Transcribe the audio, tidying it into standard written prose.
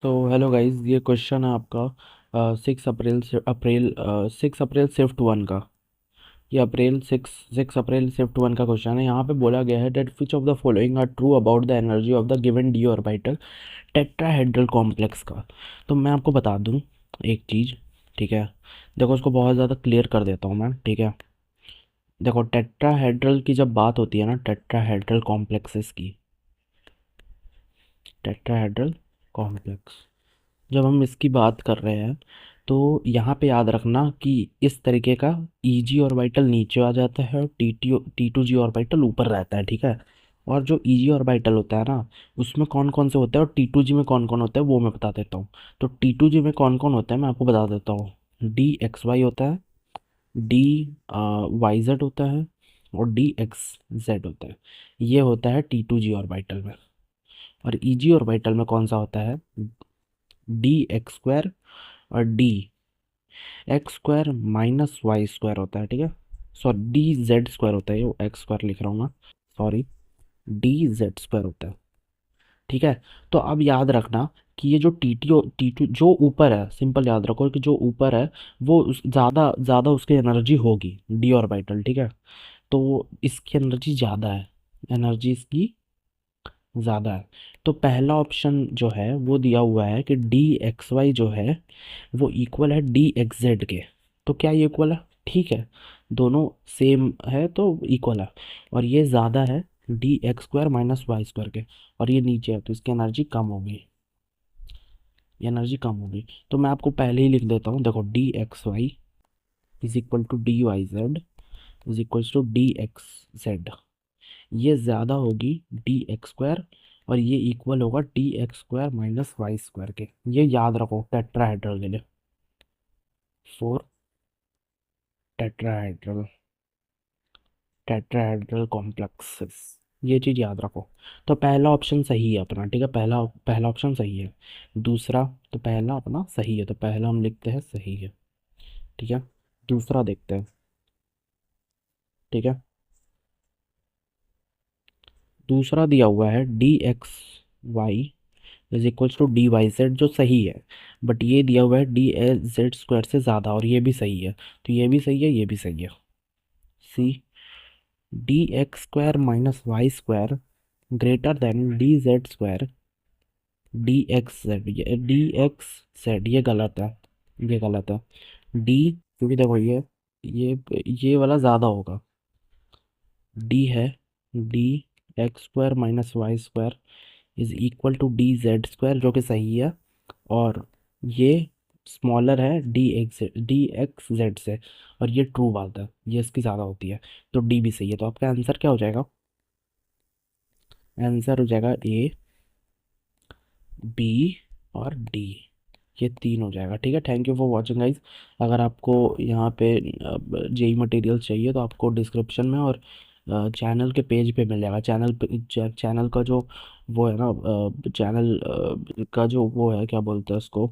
तो hello guys, ये question है आपका 6 अप्रैल शिफ्ट वन का। ये अप्रैल 6 अप्रैल शिफ्ट वन का क्वेश्चन है। यहाँ पे बोला गया है date which of the following are true about the energy of the given D orbital tetrahedral complex का। तो मैं आपको बता दूँ एक चीज़, ठीक है। देखो, उसको बहुत ज़्यादा क्लियर कर देता हूँ मैं, ठीक है। देखो, टेट्राहेड्रल की जब बात होती है ना, टेट्राहेड्रल कॉम्प्लेक्सेस की, टेट्राहेड्रल कॉम्प्लेक्स जब हम इसकी बात कर रहे हैं, तो यहाँ पे याद रखना कि इस तरीके का ईजी ऑर्बिटल नीचे आ जाता है और टी टू जी ऑर्बिटल ऊपर रहता है, ठीक है। और जो ईजी ऑर्बिटल होता है ना, उसमें कौन कौन से होते हैं और टी टू जी में कौन कौन होता है वो मैं बता देता हूँ। तो टी टू जी में कौन कौन होता है मैं आपको बता देता हूँ। डी एक्स वाई होता है, डी वाई जेड होता है, और डी एक्स जेड होता है। ये होता है टी टू जी ऑर्बिटल में। और ईजी ऑर्बिटल में कौन सा होता है? डी एक्स स्क्वायर और D X square minus Y square होता है, ठीक है। सॉरी, डी जेड स्क्वायर होता है, ये एक्स स्क्वायर लिख रहा हूँ मैं, सॉरी। डी जेड स्क्वायर होता है, ठीक है। तो अब याद रखना कि ये जो टी टू जो ऊपर है, सिंपल याद रखो कि जो ऊपर है वो ज़्यादा ज़्यादा उसकी एनर्जी होगी, डी ऑर्बिटल, ठीक है। तो इसकी एनर्जी ज़्यादा है, एनर्जी इसकी ज़्यादा है। तो पहला ऑप्शन जो है वो दिया हुआ है कि डी एक्स वाई जो है वो इक्वल है डी एक्स जेड के। तो क्या ये इक्वल है? ठीक है, दोनों सेम है तो इक्वल है। और ये ज़्यादा है D X square minus Y square के, और ये नीचे है तो इसकी एनर्जी कम होगी, ये एनर्जी कम होगी। तो मैं आपको पहले ही लिख देता हूँ, देखो, D X Y is equal to D Y Z is equal to D X Z. ये ज़्यादा होगी डी एक्स स्क्वायर, और ये इक्वल होगा D X square minus Y square के। ये याद रखो टेट्राहेड्रल के लिए, फोर टेट्राहेड्रल टेट्राहेड्रल कॉम्प्लेक्सेस, ये चीज़ याद रखो। तो पहला ऑप्शन सही है अपना, ठीक है। पहला पहला ऑप्शन सही है। दूसरा, तो पहला अपना सही है, तो पहला हम लिखते हैं सही है, ठीक है। दूसरा देखते हैं, ठीक है। दूसरा दिया हुआ है D X Y is equals to D Y Z, जो सही है। बट ये दिया हुआ है डी एच जेड स्क्वायर से ज़्यादा, और ये भी सही है। तो ये भी सही है, ये भी सही है। C, D X square minus Y square greater than D Z square D X Z. ये डी एक्स जेड ये गलत है, ये गलत है। डी, क्योंकि देखो ये ये वाला ज़्यादा होगा। डी है D X square minus Y square is equal to D Z square, जो कि सही है। और ये स्मॉलर है डी एक्स जेड से, और ये ट्रू बात है, ये इसकी ज़्यादा होती है। तो डी भी सही है। तो आपका आंसर क्या हो जाएगा? आंसर हो जाएगा ए, बी और डी, ये तीन हो जाएगा, ठीक है। Thank you for watching guys. अगर आपको यहाँ पे जेई मटेरियल चाहिए तो आपको डिस्क्रिप्शन में और चैनल के पेज पे मिल जाएगा। चैनल का जो वो है ना, चैनल का जो वो है, क्या बोलते हैं उसको,